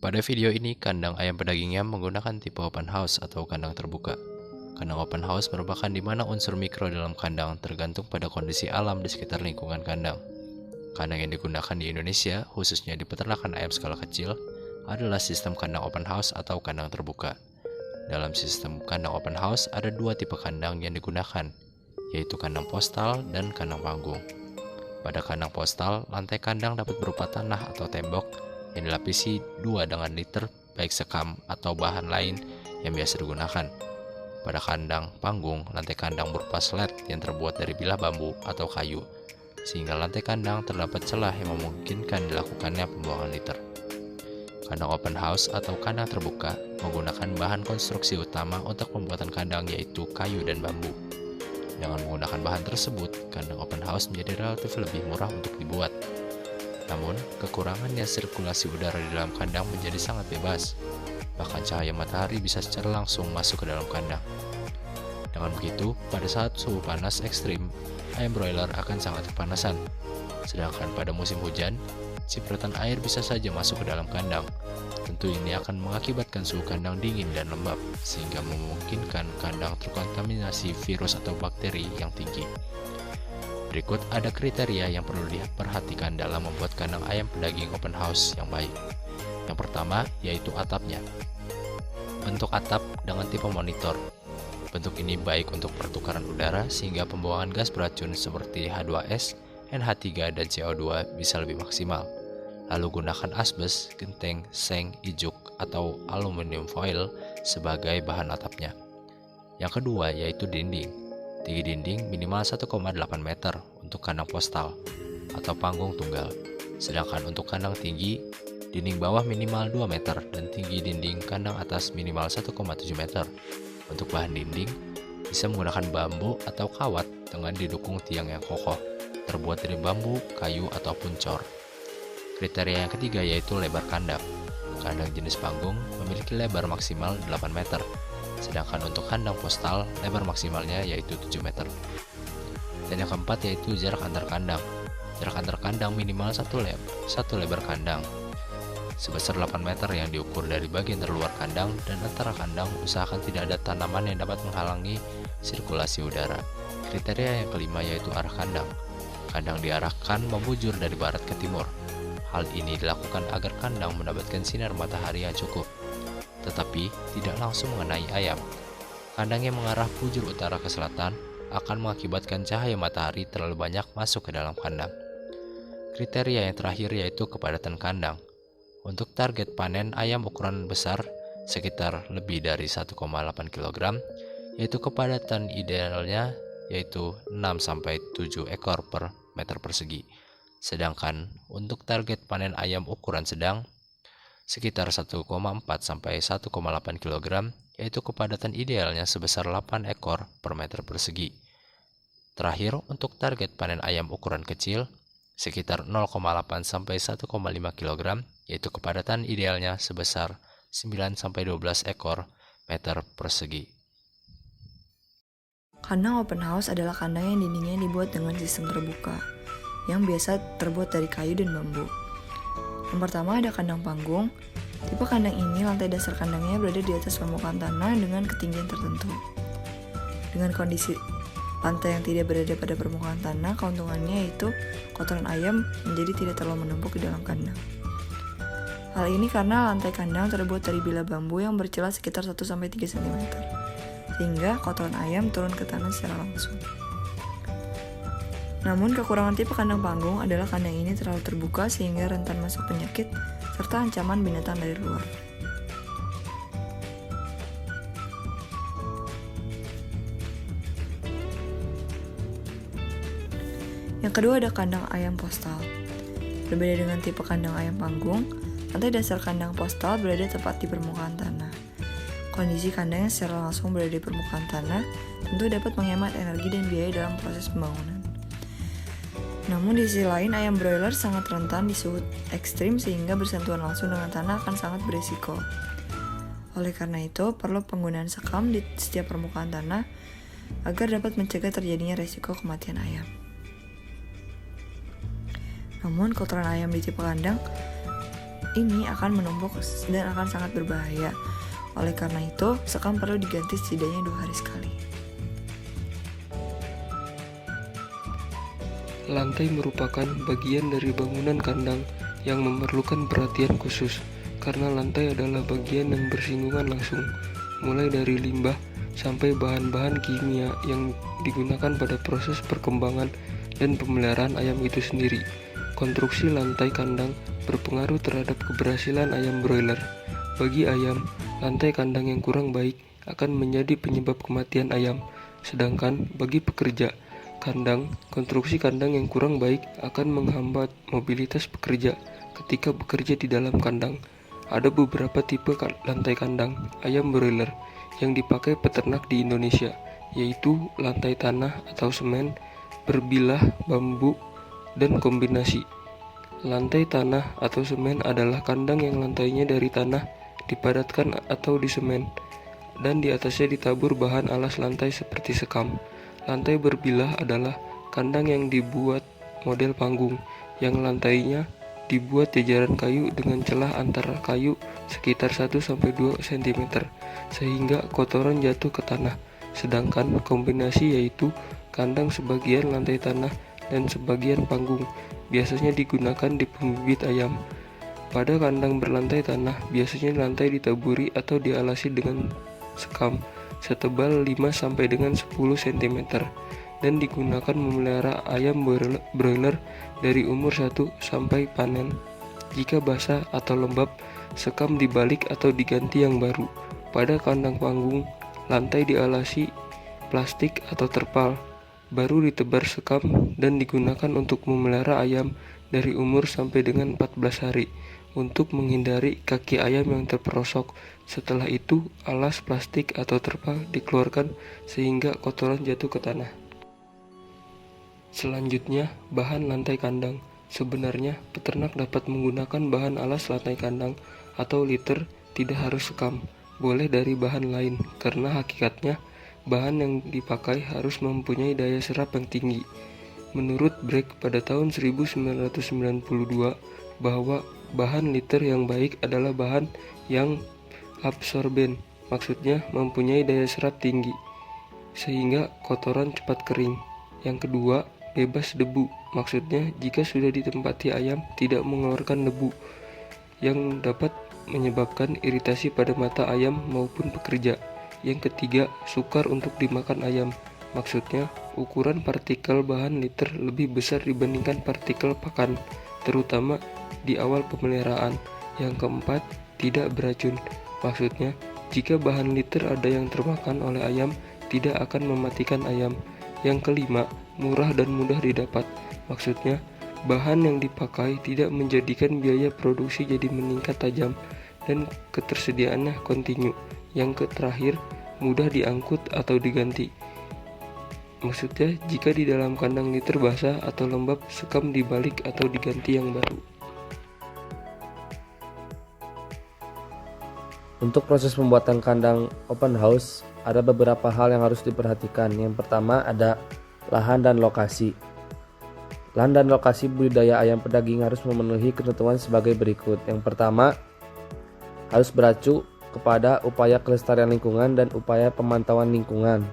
Pada video ini, kandang ayam pedagingnya menggunakan tipe open house atau kandang terbuka. Kandang open house merupakan di mana unsur mikro dalam kandang tergantung pada kondisi alam di sekitar lingkungan kandang. Kandang yang digunakan di Indonesia, khususnya di peternakan ayam skala kecil, adalah sistem kandang open house atau kandang terbuka. Dalam sistem kandang open house ada dua tipe kandang yang digunakan, yaitu kandang postal dan kandang panggung. Pada kandang postal, lantai kandang dapat berupa tanah atau tembok yang dilapisi dua dengan liter, baik sekam atau bahan lain yang biasa digunakan. Pada kandang panggung, lantai kandang berupa slat yang terbuat dari bilah bambu atau kayu, sehingga lantai kandang terdapat celah yang memungkinkan dilakukannya pembuangan liter. Kandang open house atau kandang terbuka menggunakan bahan konstruksi utama untuk pembuatan kandang, yaitu kayu dan bambu. Dengan menggunakan bahan tersebut, kandang open house menjadi relatif lebih murah untuk dibuat. Namun, kekurangannya sirkulasi udara di dalam kandang menjadi sangat bebas. Bahkan cahaya matahari bisa secara langsung masuk ke dalam kandang. Dengan begitu, pada saat suhu panas ekstrim, ayam broiler akan sangat kepanasan. Sedangkan pada musim hujan, cipratan air bisa saja masuk ke dalam kandang. Tentu ini akan mengakibatkan suhu kandang dingin dan lembab, sehingga memungkinkan kandang terkontaminasi virus atau bakteri yang tinggi. Berikut ada kriteria yang perlu diperhatikan dalam membuat kandang ayam pedaging open house yang baik. Yang pertama yaitu atapnya. Bentuk atap dengan tipe monitor. Bentuk ini baik untuk pertukaran udara sehingga pembuangan gas beracun seperti H2S, NH3, dan CO2 bisa lebih maksimal. Lalu gunakan asbes, genteng, seng, ijuk, atau aluminium foil sebagai bahan atapnya. Yang kedua yaitu dinding. Tinggi dinding minimal 1,8 meter untuk kandang postal atau panggung tunggal. Sedangkan untuk kandang tinggi, dinding bawah minimal 2 meter dan tinggi dinding kandang atas minimal 1,7 meter. Untuk bahan dinding, bisa menggunakan bambu atau kawat dengan didukung tiang yang kokoh, terbuat dari bambu, kayu, ataupun cor. Kriteria yang ketiga yaitu lebar kandang. Kandang jenis panggung memiliki lebar maksimal 8 meter. Sedangkan untuk kandang postal, lebar maksimalnya yaitu 7 meter. Dan yang keempat yaitu jarak antar kandang. Jarak antar kandang minimal satu lebar kandang sebesar 8 meter yang diukur dari bagian terluar kandang, dan antara kandang usahakan tidak ada tanaman yang dapat menghalangi sirkulasi udara. Kriteria yang kelima yaitu arah kandang. Kandang diarahkan membujur dari barat ke timur. Hal ini dilakukan agar kandang mendapatkan sinar matahari yang cukup, tetapi tidak langsung mengenai ayam. Kandang yang mengarah bujur utara ke selatan akan mengakibatkan cahaya matahari terlalu banyak masuk ke dalam kandang. Kriteria yang terakhir yaitu kepadatan kandang. Untuk target panen ayam ukuran besar sekitar lebih dari 1,8 kg, yaitu kepadatan idealnya yaitu 6-7 ekor per meter persegi. Sedangkan untuk target panen ayam ukuran sedang sekitar 1,4 sampai 1,8 kg, yaitu kepadatan idealnya sebesar 8 ekor per meter persegi. Terakhir, untuk target panen ayam ukuran kecil sekitar 0,8 sampai 1,5 kg, yaitu kepadatan idealnya sebesar 9 sampai 12 ekor meter persegi. Kandang open house adalah kandang yang dindingnya dibuat dengan sistem terbuka, yang biasa terbuat dari kayu dan bambu. Yang pertama ada kandang panggung. Tipe kandang ini lantai dasar kandangnya berada di atas permukaan tanah dengan ketinggian tertentu. Dengan kondisi lantai yang tidak berada pada permukaan tanah, keuntungannya yaitu kotoran ayam menjadi tidak terlalu menumpuk di dalam kandang. Hal ini karena lantai kandang terbuat dari bilah bambu yang bercelah sekitar 1-3 cm, sehingga kotoran ayam turun ke tanah secara langsung. Namun kekurangan tipe kandang panggung adalah kandang ini terlalu terbuka sehingga rentan masuk penyakit serta ancaman binatang dari luar. Yang kedua ada kandang ayam postal. Berbeda dengan tipe kandang ayam panggung, lantai dasar kandang postal berada tepat di permukaan tanah. Kondisi kandang yang secara langsung berada di permukaan tanah tentu dapat menghemat energi dan biaya dalam proses pembangunan. Namun di sisi lain, ayam broiler sangat rentan di suhu ekstrim sehingga bersentuhan langsung dengan tanah akan sangat berisiko. Oleh karena itu, perlu penggunaan sekam di setiap permukaan tanah agar dapat mencegah terjadinya resiko kematian ayam. Namun, kotoran ayam di tipe kandang ini akan menumpuk dan akan sangat berbahaya. Oleh karena itu, sekam perlu diganti setidaknya 2 hari sekali. Lantai merupakan bagian dari bangunan kandang yang memerlukan perhatian khusus, karena lantai adalah bagian yang bersinggungan langsung, mulai dari limbah sampai bahan-bahan kimia yang digunakan pada proses perkembangan dan pemeliharaan ayam itu sendiri. Konstruksi lantai kandang berpengaruh terhadap keberhasilan ayam broiler. Bagi ayam, lantai kandang yang kurang baik akan menjadi penyebab kematian ayam, sedangkan bagi pekerja konstruksi kandang yang kurang baik akan menghambat mobilitas pekerja ketika bekerja di dalam kandang. Ada beberapa tipe lantai kandang ayam broiler yang dipakai peternak di Indonesia, yaitu lantai tanah atau semen, berbilah bambu, dan kombinasi. Lantai tanah atau semen adalah kandang yang lantainya dari tanah dipadatkan atau disemen, dan di atasnya ditabur bahan alas lantai seperti sekam. Lantai berbilah adalah kandang yang dibuat model panggung, yang lantainya dibuat jajaran kayu dengan celah antara kayu sekitar 1-2 cm, sehingga kotoran jatuh ke tanah. Sedangkan kombinasi yaitu kandang sebagian lantai tanah dan sebagian panggung, biasanya digunakan di pembibit ayam. Pada kandang berlantai tanah, biasanya lantai ditaburi atau dialasi dengan sekam setebal 5-10 cm dan digunakan memelihara ayam broiler dari umur 1 sampai panen. Jika basah atau lembab, sekam dibalik atau diganti yang baru. Pada kandang panggung, lantai dialasi plastik atau terpal, baru ditebar sekam dan digunakan untuk memelihara ayam dari umur sampai dengan 14 hari. Untuk menghindari kaki ayam yang terperosok. Setelah itu, alas plastik atau terpal dikeluarkan sehingga kotoran jatuh ke tanah. Selanjutnya, bahan lantai kandang. Sebenarnya, peternak dapat menggunakan bahan alas lantai kandang atau liter, tidak harus sekam. Boleh dari bahan lain, karena hakikatnya bahan yang dipakai harus mempunyai daya serap yang tinggi. Menurut Breck pada tahun 1992, bahwa bahan liter yang baik adalah bahan yang absorben, maksudnya mempunyai daya serap tinggi, sehingga kotoran cepat kering. Yang kedua, bebas debu, maksudnya jika sudah ditempati ayam tidak mengeluarkan debu yang dapat menyebabkan iritasi pada mata ayam maupun pekerja. Yang ketiga, sukar untuk dimakan ayam, maksudnya ukuran partikel bahan liter lebih besar dibandingkan partikel pakan, terutama di awal pemeliharaan. Yang keempat, tidak beracun, maksudnya jika bahan liter ada yang termakan oleh ayam tidak akan mematikan ayam. Yang kelima, murah dan mudah didapat, maksudnya bahan yang dipakai tidak menjadikan biaya produksi jadi meningkat tajam dan ketersediaannya kontinu. Yang terakhir, mudah diangkut atau diganti, maksudnya jika di dalam kandang liter basah atau lembab, sekam dibalik atau diganti yang baru. Untuk proses pembuatan kandang open house, ada beberapa hal yang harus diperhatikan. Yang pertama ada lahan dan lokasi. Lahan dan lokasi budidaya ayam pedaging harus memenuhi ketentuan sebagai berikut. Yang pertama, harus beracu kepada upaya kelestarian lingkungan dan upaya pemantauan lingkungan.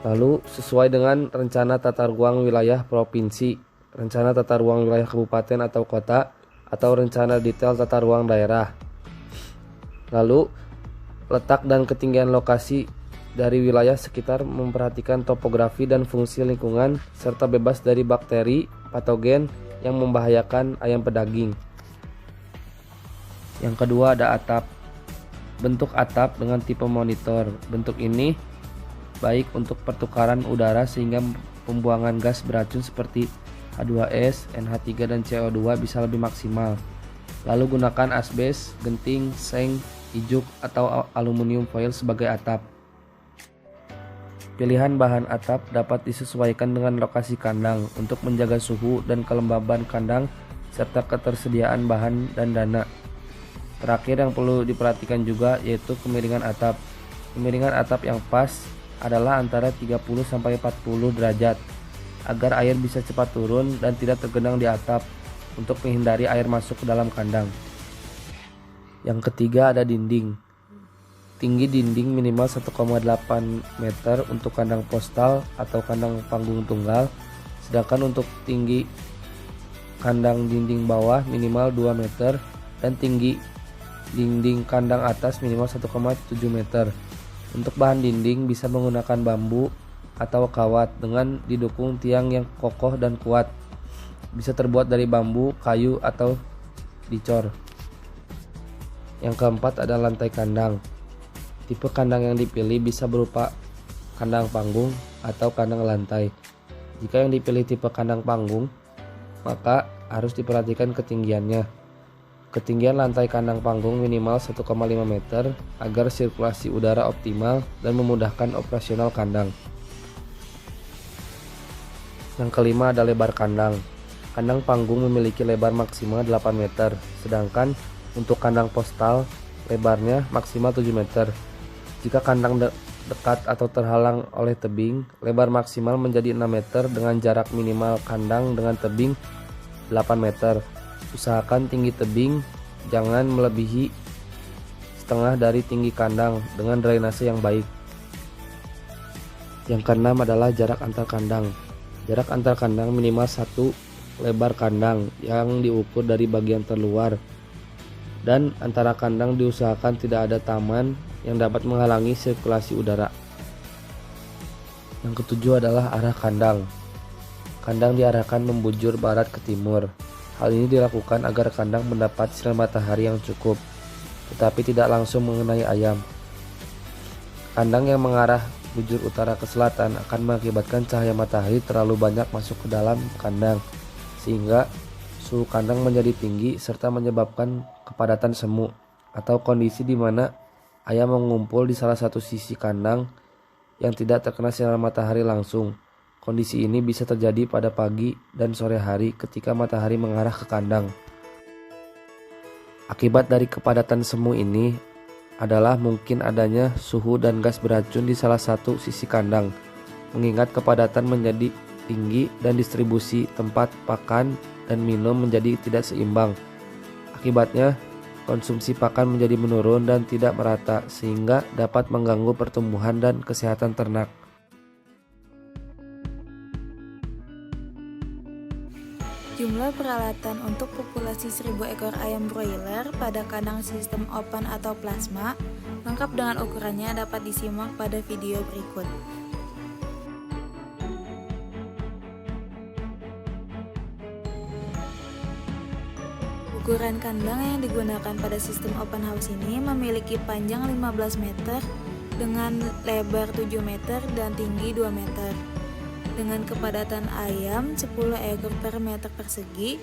Lalu sesuai dengan rencana tata ruang wilayah provinsi, rencana tata ruang wilayah kabupaten atau kota, atau rencana detail tata ruang daerah. Lalu letak dan ketinggian lokasi dari wilayah sekitar, memperhatikan topografi dan fungsi lingkungan serta bebas dari bakteri patogen yang membahayakan ayam pedaging. Yang kedua ada atap. Bentuk atap dengan tipe monitor. Bentuk ini baik untuk pertukaran udara sehingga pembuangan gas beracun seperti H2S, NH3 dan CO2 bisa lebih maksimal. Lalu gunakan asbes, genting, seng, ijuk atau aluminium foil sebagai atap. Pilihan bahan atap dapat disesuaikan dengan lokasi kandang untuk menjaga suhu dan kelembaban kandang serta ketersediaan bahan dan dana. Terakhir yang perlu diperhatikan juga yaitu kemiringan atap. Kemiringan atap yang pas adalah antara 30-40 derajat agar air bisa cepat turun dan tidak tergenang di atap. untuk menghindari air masuk ke dalam kandang. Yang ketiga ada dinding. Tinggi dinding minimal 1,8 meter untuk kandang postal atau kandang panggung tunggal, sedangkan untuk tinggi kandang dinding bawah minimal 2 meter dan tinggi dinding kandang atas minimal 1,7 meter. Untuk bahan dinding bisa menggunakan bambu atau kawat dengan didukung tiang yang kokoh dan kuat. Bisa terbuat dari bambu, kayu, atau dicor. Yang keempat ada lantai kandang. Tipe kandang yang dipilih bisa berupa kandang panggung atau kandang lantai. Jika yang dipilih tipe kandang panggung, maka harus diperhatikan ketinggiannya. Ketinggian lantai kandang panggung minimal 1,5 meter agar sirkulasi udara optimal dan memudahkan operasional kandang. Yang kelima ada lebar kandang. Kandang panggung memiliki lebar maksimal 8 meter, sedangkan untuk kandang postal lebarnya maksimal 7 meter. Jika kandang dekat atau terhalang oleh tebing, lebar maksimal menjadi 6 meter dengan jarak minimal kandang dengan tebing 8 meter. Usahakan tinggi tebing jangan melebihi setengah dari tinggi kandang dengan drainase yang baik. Yang keenam adalah jarak antar kandang. Jarak antar kandang minimal 1 lebar kandang yang diukur dari bagian terluar, dan antara kandang diusahakan tidak ada taman yang dapat menghalangi sirkulasi udara. Yang ketujuh adalah arah kandang. Kandang diarahkan membujur barat ke timur. Hal ini dilakukan agar kandang mendapat sinar matahari yang cukup, tetapi tidak langsung mengenai ayam. Kandang yang mengarah bujur utara ke selatan akan mengakibatkan cahaya matahari terlalu banyak masuk ke dalam kandang, sehingga suhu kandang menjadi tinggi serta menyebabkan kepadatan semu atau kondisi di mana ayam mengumpul di salah satu sisi kandang yang tidak terkena sinar matahari langsung. Kondisi ini bisa terjadi pada pagi dan sore hari ketika matahari mengarah ke kandang. Akibat dari kepadatan semu ini adalah mungkin adanya suhu dan gas beracun di salah satu sisi kandang, mengingat kepadatan menjadi tinggi dan distribusi tempat pakan dan minum menjadi tidak seimbang. Akibatnya, konsumsi pakan menjadi menurun dan tidak merata, sehingga dapat mengganggu pertumbuhan dan kesehatan ternak. Jumlah peralatan untuk populasi 1000 ekor ayam broiler pada kandang sistem open atau plasma lengkap dengan ukurannya dapat disimak pada video berikut. Ukuran kandang yang digunakan pada sistem open house ini memiliki panjang 15 meter dengan lebar 7 meter dan tinggi 2 meter. Dengan kepadatan ayam 10 ekor per meter persegi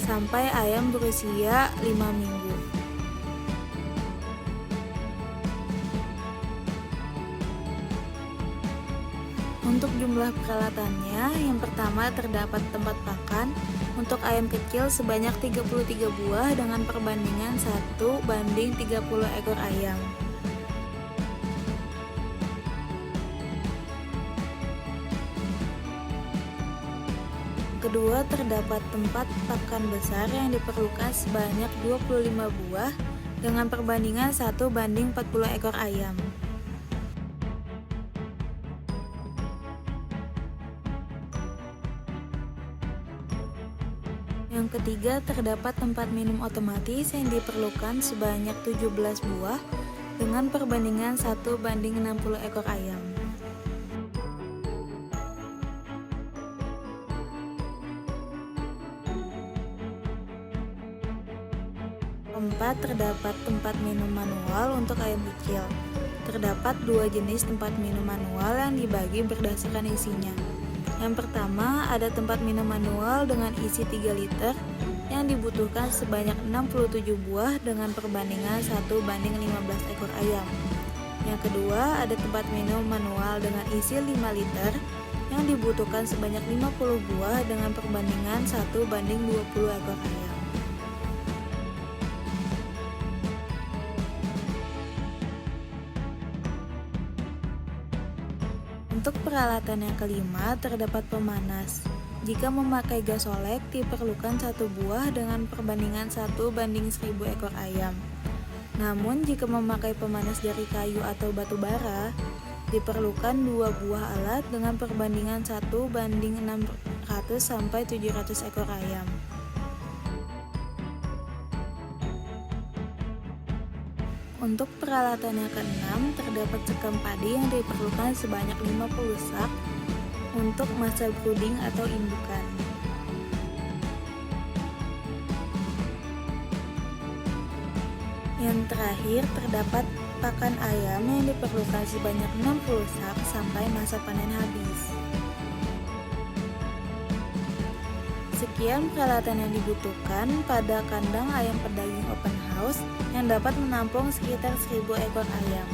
sampai ayam berusia 5 minggu. Untuk jumlah peralatannya, yang pertama terdapat tempat pakan untuk ayam kecil sebanyak 33 buah dengan perbandingan 1:30 ekor ayam. Kedua, terdapat tempat pakan besar yang diperlukan sebanyak 25 buah dengan perbandingan 1:40 ekor ayam. Yang ketiga, terdapat tempat minum otomatis yang diperlukan sebanyak 17 buah dengan perbandingan 1:60 ekor ayam. Keempat, terdapat tempat minum manual untuk ayam kecil. Terdapat 2 jenis tempat minum manual yang dibagi berdasarkan isinya. Yang pertama, ada tempat minum manual dengan isi 3 liter yang dibutuhkan sebanyak 67 buah dengan perbandingan 1:15 ekor ayam. Yang kedua, ada tempat minum manual dengan isi 5 liter yang dibutuhkan sebanyak 50 buah dengan perbandingan 1:20 ekor ayam. Untuk peralatan yang kelima, terdapat pemanas. Jika memakai gasolek, diperlukan 1 buah dengan perbandingan 1:1000 ekor ayam. Namun, jika memakai pemanas dari kayu atau batu bara, diperlukan 2 buah alat dengan perbandingan 1:600 sampai 700 ekor ayam. Untuk peralatan yang keenam, terdapat sekam padi yang diperlukan sebanyak 50 sak untuk masa brooding atau indukan. Yang terakhir, terdapat pakan ayam yang diperlukan sebanyak 60 sak sampai masa panen habis. Sekian peralatan yang dibutuhkan pada kandang ayam pedaging open house yang dapat menampung sekitar 1000 ekor ayam.